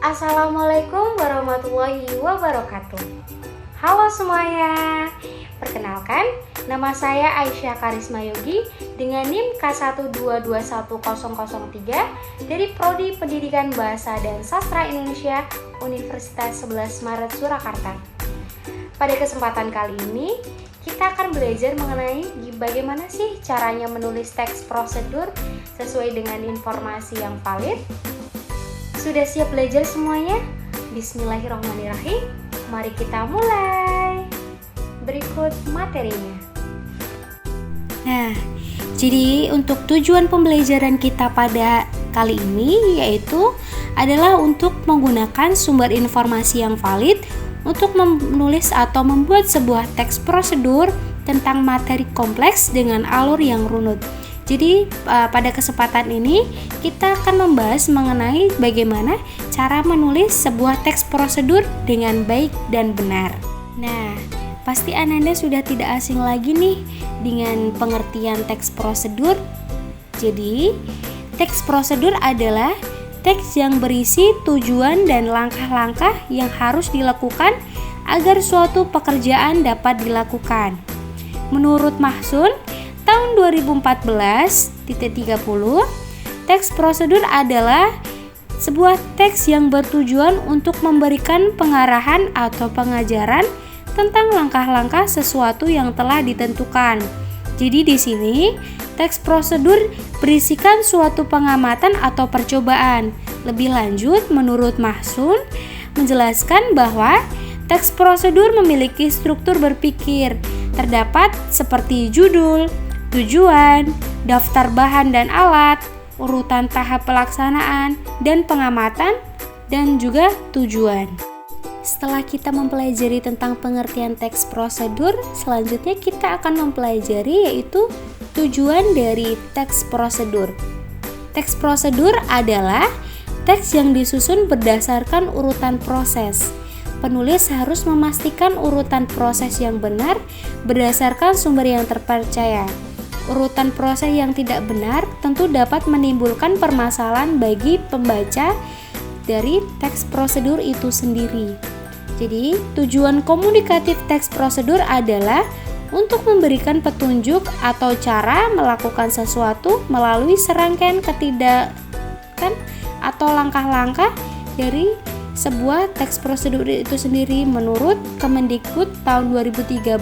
Assalamualaikum warahmatullahi wabarakatuh. Halo semuanya. Perkenalkan, nama saya Aisyah Karisma Yogi dengan NIM K1221003 dari Prodi Pendidikan Bahasa dan Sastra Indonesia Universitas 11 Maret Surakarta. Pada kesempatan kali ini, kita akan belajar mengenai bagaimana sih caranya menulis teks prosedur sesuai dengan informasi yang valid. Sudah siap belajar semuanya? Bismillahirrahmanirrahim. Mari kita mulai. Berikut materinya. Nah, jadi untuk tujuan pembelajaran kita pada kali ini yaitu adalah untuk menggunakan sumber informasi yang valid untuk menulis atau membuat sebuah teks prosedur tentang materi kompleks dengan alur yang runut. Jadi pada kesempatan ini kita akan membahas mengenai bagaimana cara menulis sebuah teks prosedur dengan baik dan benar. Nah, pasti Ananda sudah tidak asing lagi nih dengan pengertian teks prosedur. Jadi, teks prosedur adalah teks yang berisi tujuan dan langkah-langkah yang harus dilakukan agar suatu pekerjaan dapat dilakukan. Menurut Mahsun, tahun 2014-30, teks prosedur adalah sebuah teks yang bertujuan untuk memberikan pengarahan atau pengajaran tentang langkah-langkah sesuatu yang telah ditentukan. Jadi di sini teks prosedur berisikan suatu pengamatan atau percobaan. Lebih lanjut, menurut Mahsun menjelaskan bahwa teks prosedur memiliki struktur berpikir. Terdapat seperti judul, tujuan, daftar bahan dan alat, urutan tahap pelaksanaan, dan pengamatan, dan juga tujuan. Setelah kita mempelajari tentang pengertian teks prosedur, selanjutnya kita akan mempelajari yaitu tujuan dari teks prosedur. Teks prosedur adalah teks yang disusun berdasarkan urutan proses. Penulis harus memastikan urutan proses yang benar berdasarkan sumber yang terpercaya. Urutan proses yang tidak benar tentu dapat menimbulkan permasalahan bagi pembaca dari teks prosedur itu sendiri. Jadi, tujuan komunikatif teks prosedur adalah untuk memberikan petunjuk atau cara melakukan sesuatu melalui serangkaian ketindakan atau langkah-langkah dari sebuah teks prosedur itu sendiri menurut Kemendikbud tahun 2013-84.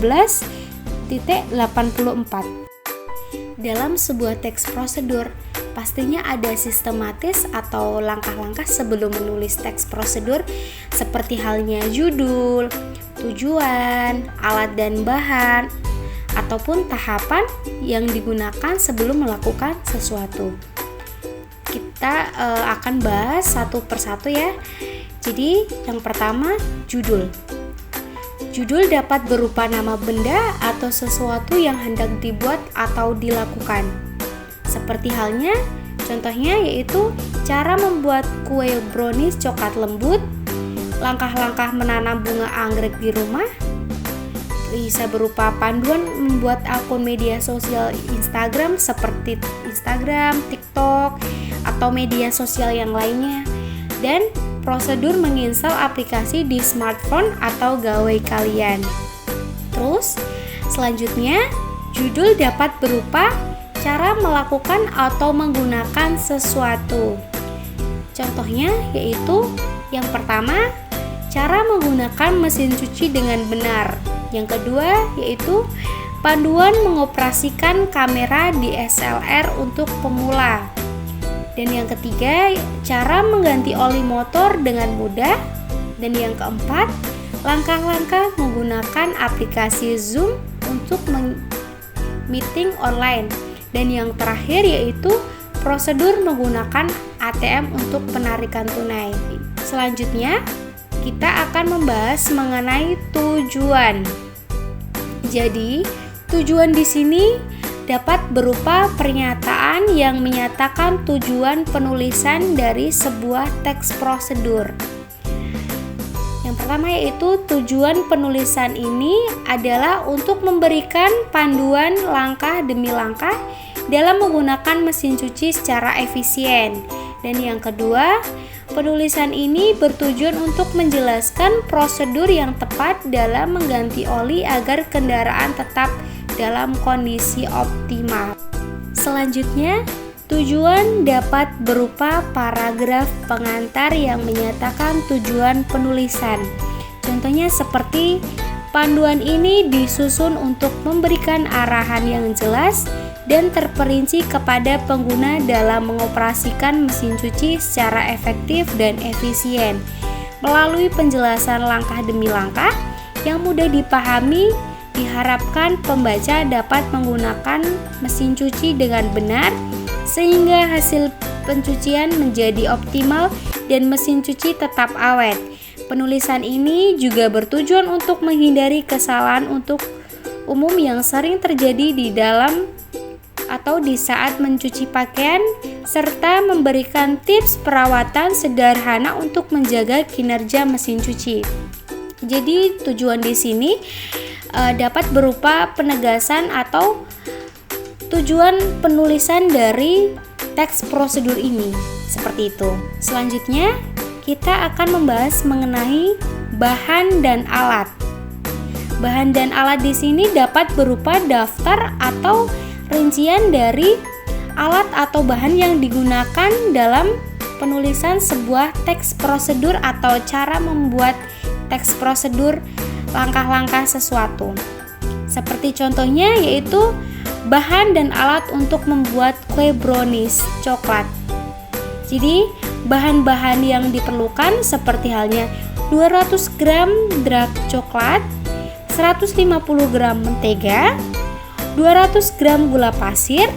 Dalam sebuah teks prosedur, pastinya ada sistematis atau langkah-langkah sebelum menulis teks prosedur seperti halnya judul, tujuan, alat dan bahan, ataupun tahapan yang digunakan sebelum melakukan sesuatu. Kita akan bahas satu persatu ya. Jadi yang pertama, judul. Judul dapat berupa nama benda atau sesuatu yang hendak dibuat atau dilakukan. Seperti halnya, contohnya yaitu cara membuat kue brownies coklat lembut, langkah-langkah menanam bunga anggrek di rumah, bisa berupa panduan membuat akun media sosial Instagram seperti Instagram, TikTok, atau media sosial yang lainnya, dan prosedur menginstal aplikasi di smartphone atau gawai kalian. Terus, selanjutnya, judul dapat berupa cara melakukan atau menggunakan sesuatu. Contohnya yaitu yang pertama, cara menggunakan mesin cuci dengan benar. Yang kedua yaitu panduan mengoperasikan kamera DSLR untuk pemula. Dan yang ketiga, cara mengganti oli motor dengan mudah. Dan yang keempat, langkah-langkah menggunakan aplikasi Zoom untuk meeting online. Dan yang terakhir yaitu prosedur menggunakan ATM untuk penarikan tunai. Selanjutnya, kita akan membahas mengenai tujuan. Jadi, tujuan di sini dapat berupa pernyataan yang menyatakan tujuan penulisan dari sebuah teks prosedur. Yang pertama yaitu tujuan penulisan ini adalah untuk memberikan panduan langkah demi langkah dalam menggunakan mesin cuci secara efisien. Dan yang kedua, Penulisan ini bertujuan untuk menjelaskan prosedur yang tepat dalam mengganti oli agar kendaraan tetap dalam kondisi optimal. Selanjutnya, tujuan dapat berupa paragraf pengantar yang menyatakan tujuan penulisan. Contohnya seperti panduan ini disusun untuk memberikan arahan yang jelas dan terperinci kepada pengguna dalam mengoperasikan mesin cuci secara efektif dan efisien. Melalui penjelasan langkah demi langkah yang mudah dipahami, diharapkan pembaca dapat menggunakan mesin cuci dengan benar sehingga hasil pencucian menjadi optimal dan mesin cuci tetap awet. Penulisan ini juga bertujuan untuk menghindari kesalahan untuk umum yang sering terjadi di dalam atau di saat mencuci pakaian, serta memberikan tips perawatan sederhana untuk menjaga kinerja mesin cuci. Jadi tujuan di sini dapat berupa penegasan atau tujuan penulisan dari teks prosedur ini, seperti itu. Selanjutnya, kita akan membahas mengenai bahan dan alat. Bahan dan alat di sini dapat berupa daftar atau rincian dari alat atau bahan yang digunakan dalam penulisan sebuah teks prosedur atau cara membuat teks prosedur langkah-langkah sesuatu. Seperti contohnya yaitu bahan dan alat untuk membuat kue brownies coklat. Jadi, bahan-bahan yang diperlukan seperti halnya 200 gram dark coklat, 150 gram mentega, 200 gram gula pasir,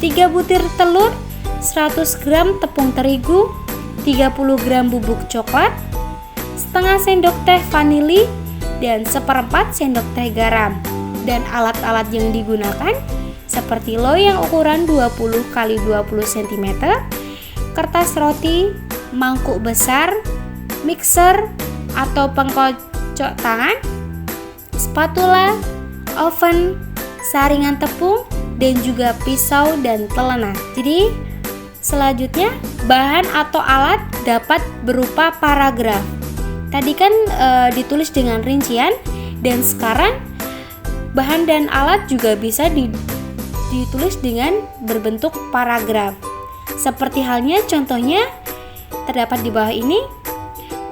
3 butir telur, 100 gram tepung terigu, 30 gram bubuk coklat, setengah sendok teh vanili, dan 1/4 sendok teh garam. Dan alat-alat yang digunakan seperti loyang ukuran 20 x 20 cm, kertas roti, mangkuk besar, mixer atau pengkocok tangan, spatula, oven, saringan tepung, dan juga pisau dan telena. Jadi selanjutnya bahan atau alat dapat berupa paragraf. Tadi kan ditulis dengan rincian, dan sekarang bahan dan alat juga bisa ditulis dengan berbentuk paragraf. Seperti halnya contohnya terdapat di bawah ini.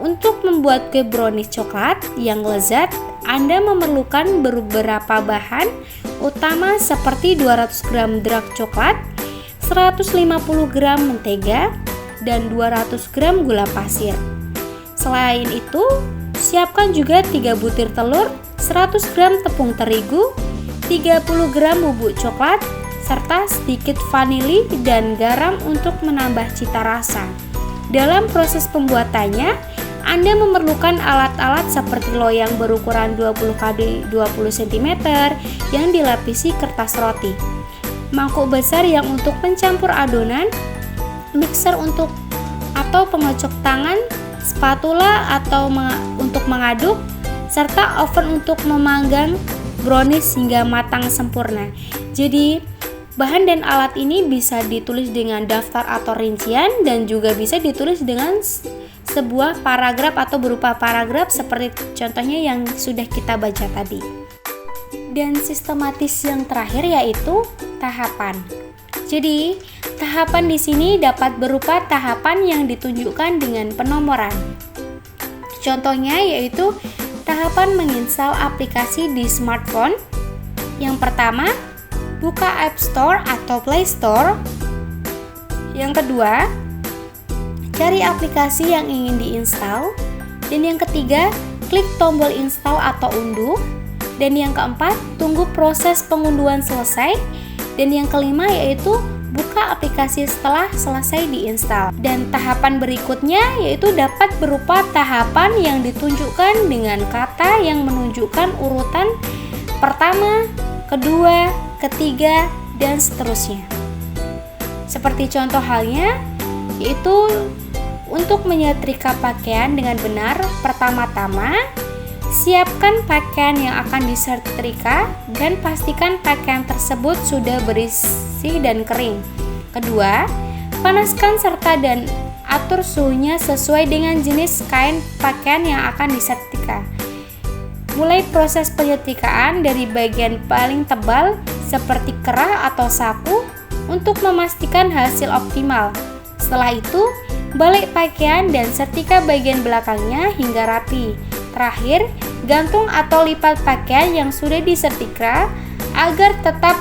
Untuk membuat kue brownies coklat yang lezat, Anda memerlukan beberapa bahan utama seperti 200 gram dark coklat, 150 gram mentega, dan 200 gram gula pasir. Selain itu, siapkan juga 3 butir telur, 100 gram tepung terigu, 30 gram bubuk coklat, serta sedikit vanili dan garam untuk menambah cita rasa. Dalam proses pembuatannya, Anda memerlukan alat-alat seperti loyang berukuran 20 x 20 cm yang dilapisi kertas roti, mangkuk besar yang untuk mencampur adonan, mixer untuk atau pengocok tangan, spatula atau untuk mengaduk, serta oven untuk memanggang brownies hingga matang sempurna. Jadi, bahan dan alat ini bisa ditulis dengan daftar atau rincian, dan juga bisa ditulis dengan sebuah paragraf atau berupa paragraf seperti contohnya yang sudah kita baca tadi. Dan sistematis yang terakhir yaitu tahapan. Jadi, tahapan di sini dapat berupa tahapan yang ditunjukkan dengan penomoran. Contohnya yaitu tahapan menginstal aplikasi di smartphone. Yang pertama, buka App Store atau Play Store. Yang kedua, cari aplikasi yang ingin diinstal. Dan yang ketiga, klik tombol install atau unduh. Dan yang keempat, tunggu proses pengunduhan selesai. Dan yang kelima yaitu buka aplikasi setelah selesai diinstal. Dan tahapan berikutnya yaitu dapat berupa tahapan yang ditunjukkan dengan kata yang menunjukkan urutan pertama, kedua, ketiga, dan seterusnya. Seperti contoh halnya yaitu untuk menyetrika pakaian dengan benar, pertama-tama siapkan pakaian yang akan disetrika dan pastikan pakaian tersebut sudah bersih dan kering. Kedua, panaskan serta dan atur suhunya sesuai dengan jenis kain pakaian yang akan disetrika. Mulai proses penyetrikaan dari bagian paling tebal seperti kerah atau saku untuk memastikan hasil optimal. Setelah itu, balik pakaian dan setrika bagian belakangnya hingga rapi. Terakhir, gantung atau lipat pakaian yang sudah disetrika agar tetap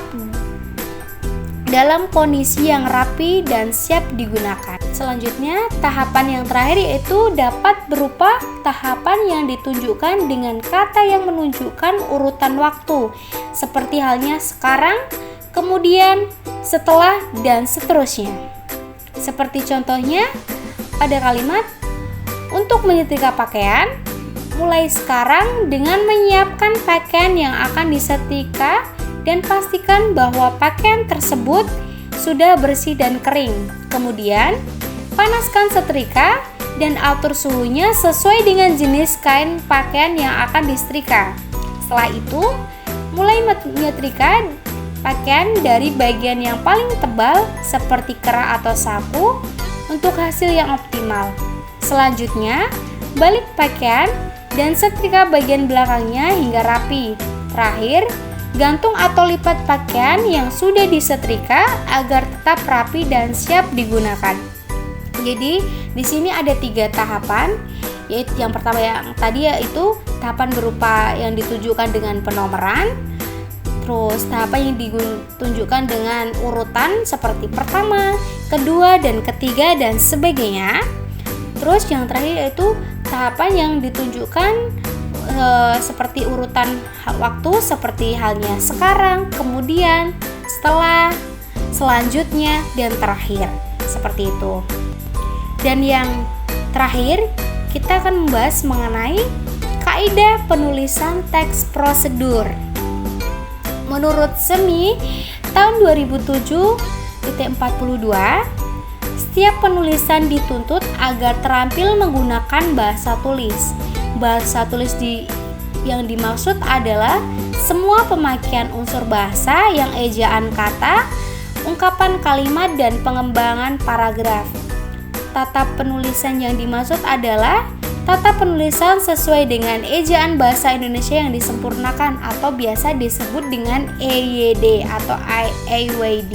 dalam kondisi yang rapi dan siap digunakan. Selanjutnya, tahapan yang terakhir yaitu dapat berupa tahapan yang ditunjukkan dengan kata yang menunjukkan urutan waktu, seperti halnya sekarang, kemudian, setelah, dan seterusnya. Seperti contohnya pada kalimat untuk menyetrika pakaian, mulai sekarang dengan menyiapkan pakaian yang akan disetrika dan pastikan bahwa pakaian tersebut sudah bersih dan kering. Kemudian, panaskan setrika dan atur suhunya sesuai dengan jenis kain pakaian yang akan disetrika. Setelah itu, mulai menyetrika pakaian dari bagian yang paling tebal seperti kerah atau saku untuk hasil yang optimal. Selanjutnya, balik pakaian dan setrika bagian belakangnya hingga rapi. Terakhir, gantung atau lipat pakaian yang sudah disetrika agar tetap rapi dan siap digunakan. Jadi, di sini ada 3 tahapan, yaitu yang pertama yang tadi yaitu tahapan berupa yang ditunjukkan dengan penomoran, terus tahapan yang ditunjukkan dengan urutan seperti pertama, kedua, dan ketiga, dan sebagainya. Terus yang terakhir yaitu tahapan yang ditunjukkan seperti urutan waktu seperti halnya sekarang, kemudian, setelah, selanjutnya, dan terakhir. Seperti itu. Dan yang terakhir, kita akan membahas mengenai kaidah penulisan teks prosedur. Menurut SEMI tahun 2007-42, setiap penulisan dituntut agar terampil menggunakan bahasa tulis. Bahasa tulis yang dimaksud adalah semua pemakaian unsur bahasa yang ejaan kata, ungkapan kalimat, dan pengembangan paragraf. Tata penulisan yang dimaksud adalah tata penulisan sesuai dengan ejaan bahasa Indonesia yang disempurnakan atau biasa disebut dengan EYD atau EYD.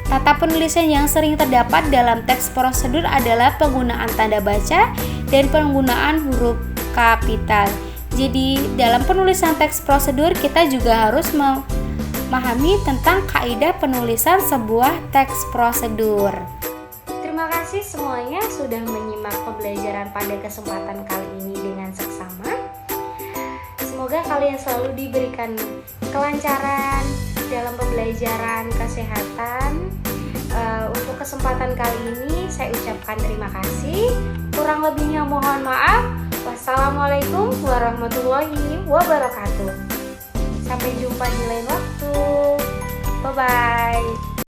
Tata penulisan yang sering terdapat dalam teks prosedur adalah penggunaan tanda baca dan penggunaan huruf kapital. Jadi dalam penulisan teks prosedur kita juga harus memahami tentang kaidah penulisan sebuah teks prosedur. Terima kasih semuanya sudah menyimak pembelajaran pada kesempatan kali ini dengan seksama. Semoga kalian selalu diberikan kelancaran dalam pembelajaran kesehatan. Untuk kesempatan kali ini saya ucapkan terima kasih. Kurang lebihnya mohon maaf. Wassalamualaikum warahmatullahi wabarakatuh. Sampai jumpa di lain waktu. Bye-bye.